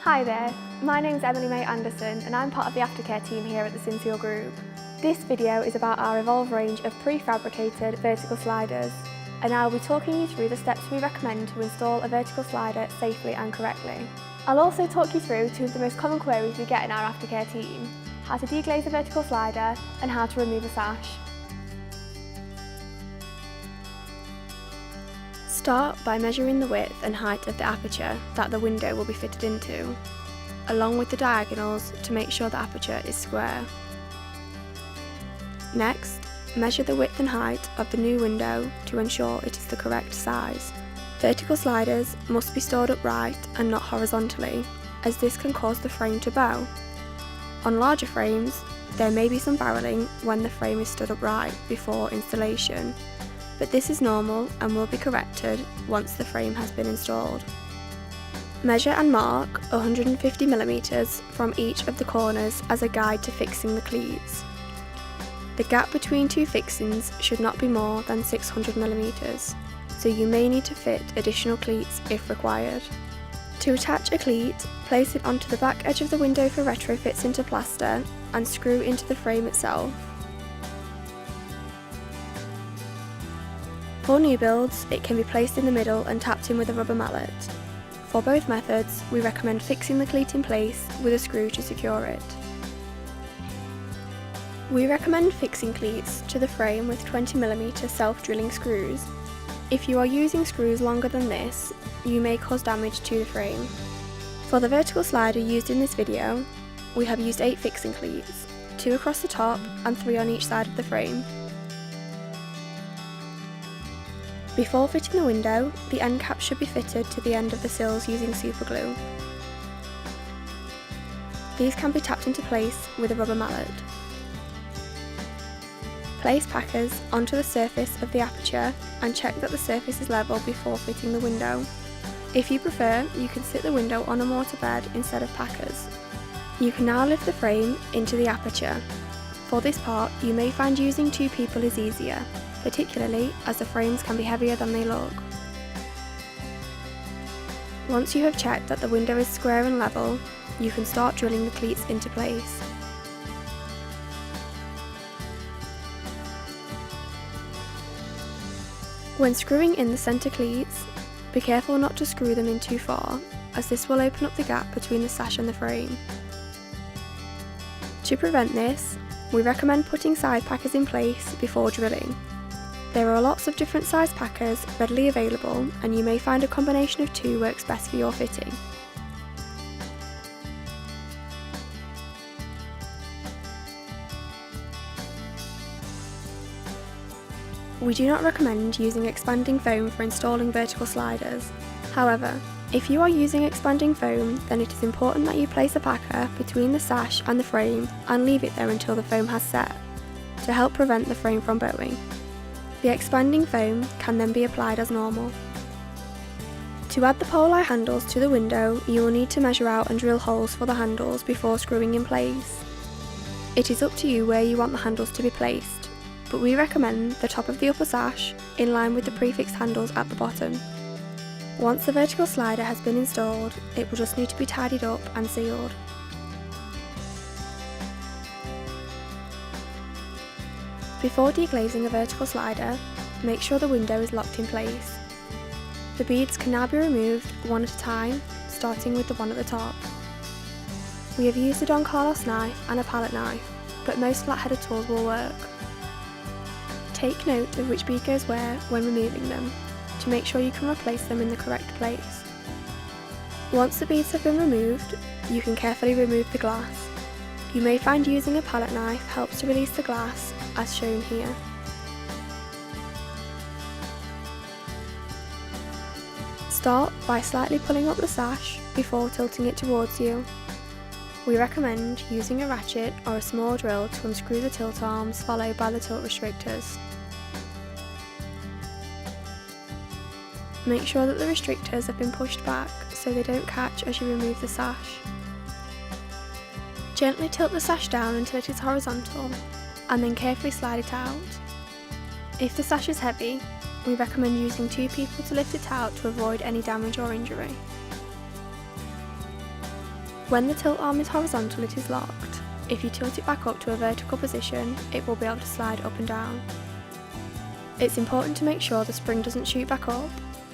Hi there, my name's Emily May Anderson and I'm part of the aftercare team here at the Synseal Group. This video is about our Evolve range of prefabricated vertical sliders, and I'll be talking you through the steps we recommend to install a vertical slider safely and correctly. I'll also talk you through two of the most common queries we get in our aftercare team: how to deglaze a vertical slider and how to remove a sash. Start by measuring the width and height of the aperture that the window will be fitted into, along with the diagonals to make sure the aperture is square. Next, measure the width and height of the new window to ensure it is the correct size. Vertical sliders must be stored upright and not horizontally, as this can cause the frame to bow. On larger frames, there may be some barrelling when the frame is stood upright before installation, but this is normal and will be corrected once the frame has been installed. Measure and mark 150mm from each of the corners as a guide to fixing the cleats. The gap between two fixings should not be more than 600mm, so you may need to fit additional cleats if required. To attach a cleat, place it onto the back edge of the window for retrofits into plaster and screw into the frame itself. For new builds, it can be placed in the middle and tapped in with a rubber mallet. For both methods, we recommend fixing the cleat in place with a screw to secure it. We recommend fixing cleats to the frame with 20mm self-drilling screws. If you are using screws longer than this, you may cause damage to the frame. For the vertical slider used in this video, we have used 8 fixing cleats, 2 across the top and 3 on each side of the frame. Before fitting the window, the end cap should be fitted to the end of the sills using super glue. These can be tapped into place with a rubber mallet. Place packers onto the surface of the aperture and check that the surface is level before fitting the window. If you prefer, you can sit the window on a mortar bed instead of packers. You can now lift the frame into the aperture. For this part, you may find using 2 people is easier, particularly as the frames can be heavier than they look. Once you have checked that the window is square and level, you can start drilling the cleats into place. When screwing in the centre cleats, be careful not to screw them in too far, as this will open up the gap between the sash and the frame. To prevent this, we recommend putting side packers in place before drilling. There are lots of different size packers readily available, and you may find a combination of 2 works best for your fitting. We do not recommend using expanding foam for installing vertical sliders. However, if you are using expanding foam, then it is important that you place a packer between the sash and the frame and leave it there until the foam has set, to help prevent the frame from bowing. The expanding foam can then be applied as normal. To add the pole eye handles to the window, you will need to measure out and drill holes for the handles before screwing in place. It is up to you where you want the handles to be placed, but we recommend the top of the upper sash in line with the prefixed handles at the bottom. Once the vertical slider has been installed, it will just need to be tidied up and sealed. Before deglazing a vertical slider, make sure the window is locked in place. The beads can now be removed one at a time, starting with the one at the top. We have used a Don Carlos knife and a palette knife, but most flat-headed tools will work. Take note of which bead goes where when removing them, to make sure you can replace them in the correct place. Once the beads have been removed, you can carefully remove the glass. You may find using a palette knife helps to release the glass, as shown here. Start by slightly pulling up the sash before tilting it towards you. We recommend using a ratchet or a small drill to unscrew the tilt arms, followed by the tilt restrictors. Make sure that the restrictors have been pushed back so they don't catch as you remove the sash. Gently tilt the sash down until it is horizontal, and then carefully slide it out. If the sash is heavy, we recommend using 2 people to lift it out to avoid any damage or injury. When the tilt arm is horizontal, it is locked. If you tilt it back up to a vertical position, it will be able to slide up and down. It's important to make sure the spring doesn't shoot back up,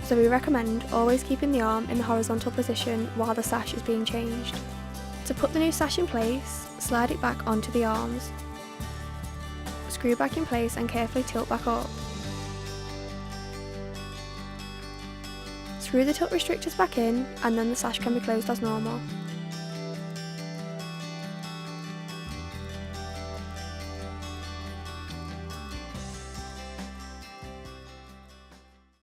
so we recommend always keeping the arm in the horizontal position while the sash is being changed. To put the new sash in place, slide it back onto the arms. Screw back in place and carefully tilt back up. Screw the tilt restrictors back in and then the sash can be closed as normal.